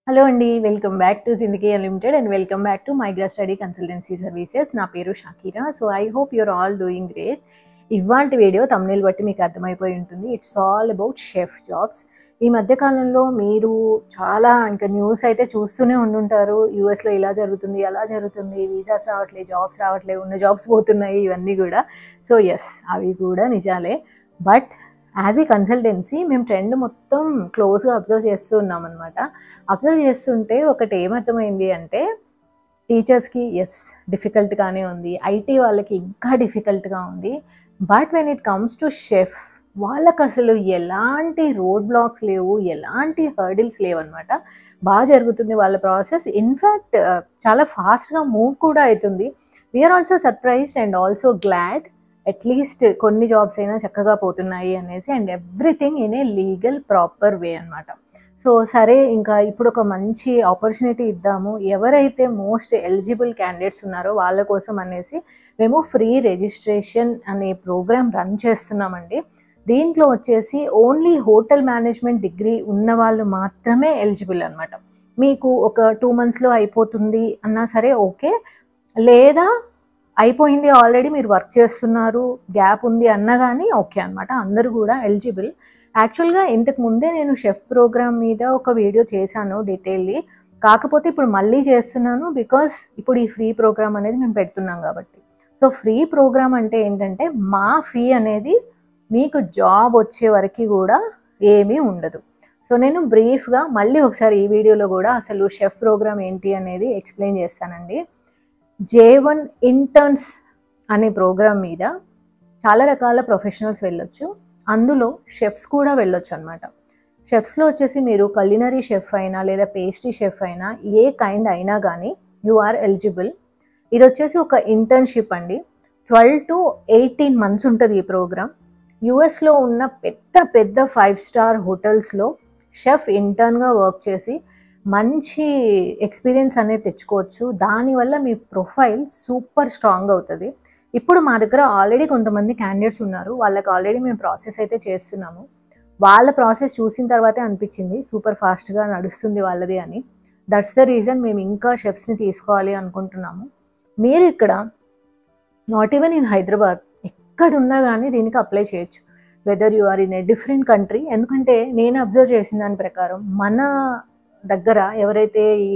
Hello అండి, welcome back to Zindagi unlimited and welcome back to Migra study consultancy services. నా పేరు Shakira. So I hope you're all doing great. ఇవాల్టి video thumbnail బట్టి మీకు అర్థమైపోయి ఉంటుంది. It's all about chef jobs. ఈ మధ్యకాలంలో మీరు చాలా ఇంకా న్యూస్ అయితే చూస్తూనే ఉండుంటారు. యూఎస్లో ఇలా జరుగుతుంది, అలా జరుగుతుంది, వీసాస్ రావట్లేదు, జాబ్స్ రావట్లేదు, ఉన్న జాబ్స్ పోతున్నాయి, ఇవన్నీ కూడా. సో ఎస్, అవి కూడా నిజాలే. బట్ యాజ్ ఏ కన్సల్టెన్సీ మేము ట్రెండ్ మొత్తం క్లోజ్గా అబ్జర్వ్ చేస్తూ ఉన్నాం అనమాట. అబ్జర్వ్ చేస్తుంటే ఒకటి ఏమర్థమైంది అంటే, టీచర్స్కి ఎస్ డిఫికల్ట్గానే ఉంది, ఐటీ వాళ్ళకి ఇంకా డిఫికల్ట్గా ఉంది. But when it comes to chef, వాళ్ళకు అసలు ఎలాంటి రోడ్ బ్లాక్స్ లేవు, ఎలాంటి హర్డిల్స్ లేవు అనమాట. బాగా జరుగుతుంది వాళ్ళ ప్రాసెస్. ఇన్ఫ్యాక్ట్ చాలా ఫాస్ట్గా మూవ్ కూడా అవుతుంది. We're also surprised and also glad. At least కొన్ని జాబ్స్ అయినా చక్కగా పోతున్నాయి అనేసి, and everything in a legal proper way అనమాట. సో సరే, ఇంకా ఇప్పుడు ఒక మంచి ఆపర్చునిటీ ఇద్దాము, ఎవరైతే మోస్ట్ ఎలిజిబుల్ క్యాండిడేట్స్ ఉన్నారో వాళ్ళ కోసం అనేసి మేము ఫ్రీ రిజిస్ట్రేషన్ అనే ప్రోగ్రామ్ రన్ చేస్తున్నామండి. దీంట్లో వచ్చేసి ఓన్లీ హోటల్ మేనేజ్మెంట్ డిగ్రీ ఉన్న వాళ్ళు మాత్రమే ఎలిజిబుల్ అనమాట. మీకు ఒక 2 monthsలో అయిపోతుంది అన్నా సరే ఓకే, లేదా అయిపోయింది ఆల్రెడీ మీరు వర్క్ చేస్తున్నారు, గ్యాప్ ఉంది అన్నా కానీ ఓకే అనమాట. అందరూ కూడా ఎలిజిబుల్. యాక్చువల్గా ఇంతకు ముందే నేను షెఫ్ ప్రోగ్రామ్ మీద ఒక వీడియో చేశాను డీటెయిల్లీ. కాకపోతే ఇప్పుడు మళ్ళీ చేస్తున్నాను, బికాస్ ఇప్పుడు ఈ ఫ్రీ ప్రోగ్రామ్ అనేది మేము పెడుతున్నాం కాబట్టి. సో ఫ్రీ ప్రోగ్రామ్ అంటే ఏంటంటే, మా ఫీ అనేది మీకు జాబ్ వచ్చే వరకు కూడా ఏమీ ఉండదు. సో నేను బ్రీఫ్గా మళ్ళీ ఒకసారి ఈ వీడియోలో కూడా అసలు షెఫ్ ప్రోగ్రామ్ ఏంటి అనేది ఎక్స్ప్లెయిన్ చేస్తానండి. J1 ఇంటర్న్స్ అనే ప్రోగ్రామ్ మీద చాలా రకాల ప్రొఫెషనల్స్ వెళ్ళొచ్చు. అందులో షెఫ్స్ కూడా వెళ్ళొచ్చు అనమాట. షెఫ్స్లో వచ్చేసి మీరు కలినరీ షెఫ్ అయినా లేదా పేస్ట్రీ షెఫ్ అయినా ఏ కైండ్ అయినా కానీ యు ఆర్ ఎలిజిబుల్. ఇది వచ్చేసి ఒక ఇంటర్న్షిప్ అండి. 12 to 18 months ఉంటుంది ఈ ప్రోగ్రామ్. యుఎస్లో ఉన్న పెద్ద పెద్ద 5-star హోటల్స్లో షెఫ్ ఇంటర్న్గా వర్క్ చేసి మంచి ఎక్స్పీరియన్స్ అనేది తెచ్చుకోవచ్చు. దానివల్ల మీ ప్రొఫైల్ సూపర్ స్ట్రాంగ్ అవుతుంది. ఇప్పుడు మా దగ్గర ఆల్రెడీ కొంతమంది క్యాండిడేట్స్ ఉన్నారు, వాళ్ళకి ఆల్రెడీ మేము ప్రాసెస్ అయితే చేస్తున్నాము. వాళ్ళ ప్రాసెస్ చూసిన తర్వాతే అనిపించింది సూపర్ ఫాస్ట్గా నడుస్తుంది వాళ్ళది అని. దట్స్ ద రీజన్ మేము ఇంకా షెఫ్స్ని తీసుకోవాలి అనుకుంటున్నాము. మీరు ఇక్కడ నాట్ ఈవెన్ ఇన్ హైదరాబాద్ ఎక్కడున్నా కానీ దీనికి అప్లై చేయొచ్చు, whether you are in a different country. ఎందుకంటే నేను అబ్జర్వ్ చేసిన దాని ప్రకారం మన దగ్గర ఎవరైతే ఈ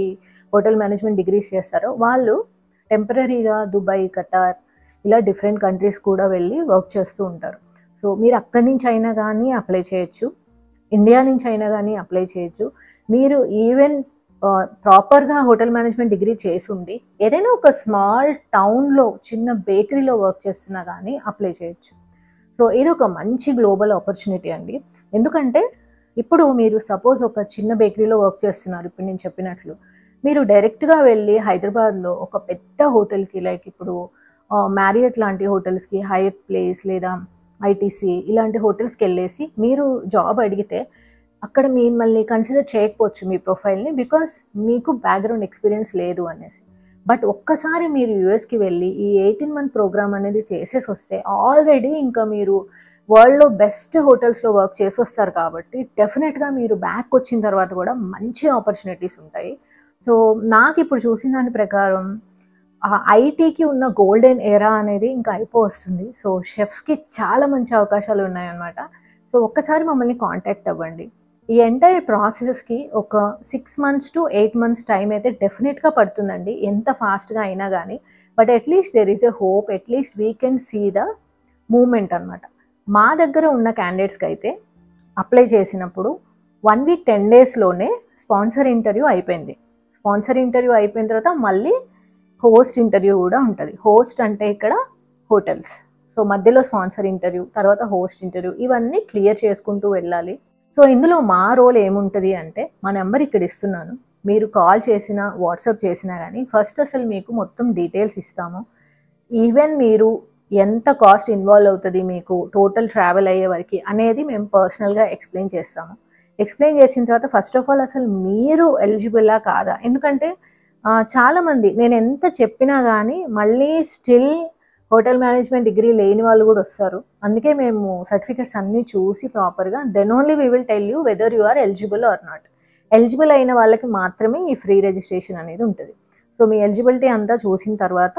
హోటల్ మేనేజ్మెంట్ డిగ్రీస్ చేస్తారో వాళ్ళు టెంపరీగా దుబాయ్, ఖతార్ ఇలా డిఫరెంట్ కంట్రీస్ కూడా వెళ్ళి వర్క్ చేస్తూ ఉంటారు. సో మీరు అక్కడి నుంచి అయినా కానీ అప్లై చేయొచ్చు, ఇండియా నుంచి అయినా కానీ అప్లై చేయొచ్చు. మీరు ఈవెన్ ప్రాపర్గా హోటల్ మేనేజ్మెంట్ డిగ్రీ చేసి ఉండి ఏదైనా ఒక స్మాల్ టౌన్లో చిన్న బేకరీలో వర్క్ చేస్తున్నా కానీ అప్లై చేయొచ్చు. సో ఇది ఒక మంచి గ్లోబల్ ఆపర్చునిటీ అండి. ఎందుకంటే ఇప్పుడు మీరు సపోజ్ ఒక చిన్న బేకరీలో వర్క్ చేస్తున్నారు, ఇప్పుడు నేను చెప్పినట్లు మీరు డైరెక్ట్గా వెళ్ళి హైదరాబాద్లో ఒక పెద్ద హోటల్కి, లైక్ ఇప్పుడు మ్యారియట్ లాంటి హోటల్స్కి, హైయత్ ప్లేస్ లేదా ఐటీసీ ఇలాంటి హోటల్స్కి వెళ్ళేసి మీరు జాబ్ అడిగితే అక్కడ మిమ్మల్ని కన్సిడర్ చేయకపోవచ్చు మీ ప్రొఫైల్ని, బికాస్ మీకు బ్యాక్గ్రౌండ్ ఎక్స్పీరియన్స్ లేదు అనేసి. బట్ ఒక్కసారి మీరు యూఎస్కి వెళ్ళి ఈ 18 month ప్రోగ్రామ్ అనేది చేసేసి వస్తే ఆల్రెడీ ఇంకా మీరు వరల్డ్లో బెస్ట్ హోటల్స్లో వర్క్ చేసి వస్తారు కాబట్టి డెఫినెట్గా మీరు బ్యాక్ వచ్చిన తర్వాత కూడా మంచి ఆపర్చునిటీస్ ఉంటాయి. సో నాకు ఇప్పుడు చూసిన దాని ప్రకారం ఐటీకి ఉన్న గోల్డెన్ ఎరా అనేది ఇంకా అయిపోతుంది. సో షెఫ్స్కి చాలా మంచి అవకాశాలు ఉన్నాయన్నమాట. సో ఒక్కసారి మమ్మల్ని కాంటాక్ట్ అవ్వండి. ఈ ఎంటైర్ ప్రాసెస్కి ఒక 6 months to 8 months టైం అయితే డెఫినెట్గా పడుతుందండి, ఎంత ఫాస్ట్గా అయినా కానీ. But at least there is a hope, at least we can see the moment అనమాట. మా దగ్గర ఉన్న క్యాండిడేట్స్కి అయితే అప్లై చేసినప్పుడు 1 week 10 daysలోనే స్పాన్సర్ ఇంటర్వ్యూ అయిపోయింది. స్పాన్సర్ ఇంటర్వ్యూ అయిపోయిన తర్వాత మళ్ళీ హోస్ట్ ఇంటర్వ్యూ కూడా ఉంటుంది. హోస్ట్ అంటే ఇక్కడ హోటల్స్. సో మధ్యలో స్పాన్సర్ ఇంటర్వ్యూ, తర్వాత హోస్ట్ ఇంటర్వ్యూ, ఇవన్నీ క్లియర్ చేసుకుంటూ వెళ్ళాలి. సో ఇందులో మా రోల్ ఏముంటుంది అంటే, మా నెంబర్ ఇక్కడ ఇస్తున్నాను, మీరు కాల్ చేసినా వాట్సాప్ చేసినా కానీ ఫస్ట్ అసలు మీకు మొత్తం డీటెయిల్స్ ఇస్తాము. ఈవెన్ మీరు ఎంత కాస్ట్ ఇన్వాల్వ్ అవుతుంది మీకు టోటల్ ట్రావెల్ అయ్యే వరకు అనేది మేము పర్సనల్గా ఎక్స్ప్లెయిన్ చేస్తాము. ఎక్స్ప్లెయిన్ చేసిన తర్వాత ఫస్ట్ ఆఫ్ ఆల్ అసలు మీరు ఎలిజిబుల్లా కాదా, ఎందుకంటే చాలామంది నేను ఎంత చెప్పినా కానీ మళ్ళీ స్టిల్ హోటల్ మేనేజ్మెంట్ డిగ్రీ లేని వాళ్ళు కూడా వస్తారు. అందుకే మేము సర్టిఫికెట్స్ అన్నీ చూసి ప్రాపర్గా then only we will tell you whether you are eligible or not. Eligible అయిన వాళ్ళకి మాత్రమే ఈ ఫ్రీ రిజిస్ట్రేషన్ అనేది ఉంటుంది. సో మీ ఎలిజిబిలిటీ అంతా చూసిన తర్వాత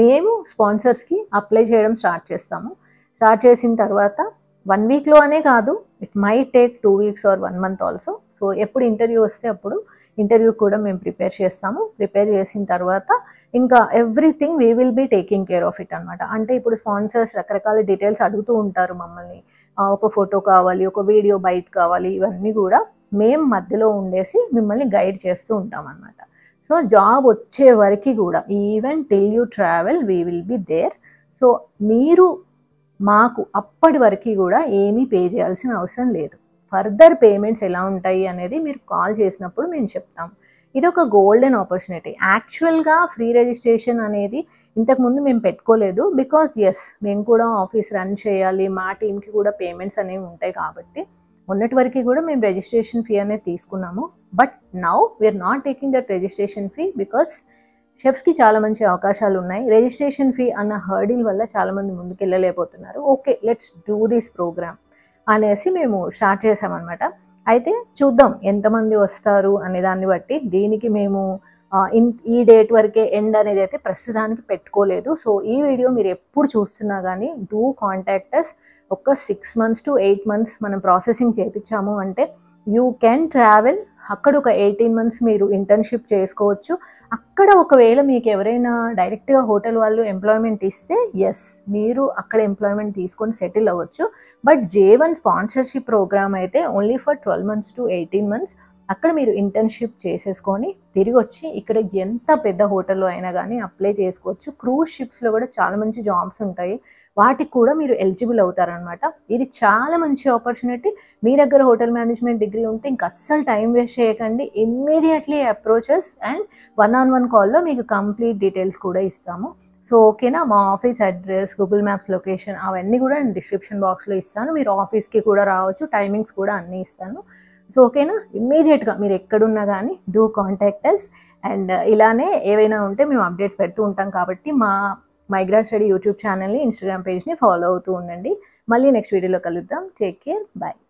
మేము స్పాన్సర్స్కి అప్లై చేయడం స్టార్ట్ చేస్తాము. స్టార్ట్ చేసిన తర్వాత 1 వీక్లో అనే కాదు, it might take 2 weeks or 1 month also. So ఎప్పుడు ఇంటర్వ్యూ వస్తే అప్పుడు ఇంటర్వ్యూ కూడా మేము ప్రిపేర్ చేస్తాము. ప్రిపేర్ చేసిన తర్వాత ఇంకా everything we will be taking care of it అనమాట. అంటే ఇప్పుడు స్పాన్సర్స్ రకరకాల డీటెయిల్స్ అడుగుతూ ఉంటారు మమ్మల్ని. ఒక ఫోటో కావాలి, ఒక వీడియో బైట్ కావాలి, ఇవన్నీ కూడా మేము మధ్యలో ఉండేసి మిమ్మల్ని గైడ్ చేస్తూ ఉంటాం అనమాట. సో జాబ్ వచ్చే వరకు కూడా even till you travel we will be there. So మీరు మాకు అప్పటి వరకు కూడా ఏమీ పే చేయాల్సిన అవసరం లేదు. ఫర్దర్ పేమెంట్స్ ఎలా ఉంటాయి అనేది మీరు కాల్ చేసినప్పుడు మేము చెప్తాం. ఇది ఒక గోల్డెన్ ఆపర్చునిటీ. యాక్చువల్గా ఫ్రీ రిజిస్ట్రేషన్ అనేది ఇంతకుముందు మేము పెట్టుకోలేదు. బికాజ్ ఎస్, మేము కూడా ఆఫీస్ రన్ చేయాలి, మా టీంకి కూడా పేమెంట్స్ అనేవి ఉంటాయి కాబట్టి మొన్నటి వరకు కూడా మేము రిజిస్ట్రేషన్ ఫీ అనేది తీసుకున్నాము. But now we're not taking that registration fee because షెఫ్స్కి చాలా మంచి అవకాశాలు ఉన్నాయి. రిజిస్ట్రేషన్ ఫీ అన్న హర్డిల్ వల్ల చాలామంది ముందుకెళ్ళలేకపోతున్నారు. Okay, let's do this programme అనేసి మేము స్టార్ట్ చేసామన్నమాట. అయితే చూద్దాం ఎంతమంది వస్తారు అనే దాన్ని బట్టి. దీనికి మేము ఈ డేట్ వరకే ఎండ్ అనేది అయితే ప్రస్తుతానికి పెట్టుకోలేదు. సో ఈ వీడియో మీరు ఎప్పుడు చూస్తున్నా కానీ డూ కాంటాక్ట్ అస్. ఒక 6 months to 8 months మనం ప్రాసెసింగ్ చేయించాము అంటే యూ కెన్ ట్రావెల్. అక్కడ ఒక 18 months మీరు ఇంటర్న్షిప్ చేసుకోవచ్చు. అక్కడ ఒకవేళ మీకు ఎవరైనా డైరెక్ట్గా హోటల్ వాళ్ళు ఎంప్లాయ్మెంట్ ఇస్తే ఎస్, మీరు అక్కడ ఎంప్లాయ్మెంట్ తీసుకొని సెటిల్ అవ్వచ్చు. బట్ J1 స్పాన్సర్షిప్ ప్రోగ్రామ్ అయితే only for 12 months to 18 months. అక్కడ మీరు ఇంటర్న్షిప్ చేసేసుకొని తిరిగి వచ్చి ఇక్కడ ఎంత పెద్ద హోటల్లో అయినా కానీ అప్లై చేసుకోవచ్చు. క్రూజ్ షిప్స్లో కూడా చాలా మంచి జాబ్స్ ఉంటాయి, వాటికి కూడా మీరు ఎలిజిబుల్ అవుతారనమాట. ఇది చాలా మంచి ఆపర్చునిటీ. మీ దగ్గర హోటల్ మేనేజ్మెంట్ డిగ్రీ ఉంటే ఇంక అస్సలు టైం వేస్ట్ చేయకండి. ఇమ్మీడియట్లీ అప్రోచెస్ అండ్ 1-on-1 కాల్లో మీకు కంప్లీట్ డీటెయిల్స్ కూడా ఇస్తాము. సో ఓకేనా, మా office address, Google maps location అవన్నీ కూడా నేను డిస్క్రిప్షన్ బాక్స్లో ఇస్తాను. మీరు ఆఫీస్కి కూడా రావచ్చు, టైమింగ్స్ కూడా అన్నీ ఇస్తాను. సో ఓకేనా, ఇమ్మీడియట్గా మీరు ఎక్కడున్నా కానీ డూ కాంటాక్ట్ అస్. అండ్ ఇలానే ఏవైనా ఉంటే మేము అప్డేట్స్ పెడుతూ ఉంటాం కాబట్టి మా మైగ్రా స్టడీ యూట్యూబ్ ఛానల్ని, ఇన్స్టాగ్రామ్ పేజ్ని ఫాలో అవుతూ ఉండండి. మళ్ళీ నెక్స్ట్ వీడియోలో కలుద్దాం. Take care, bye.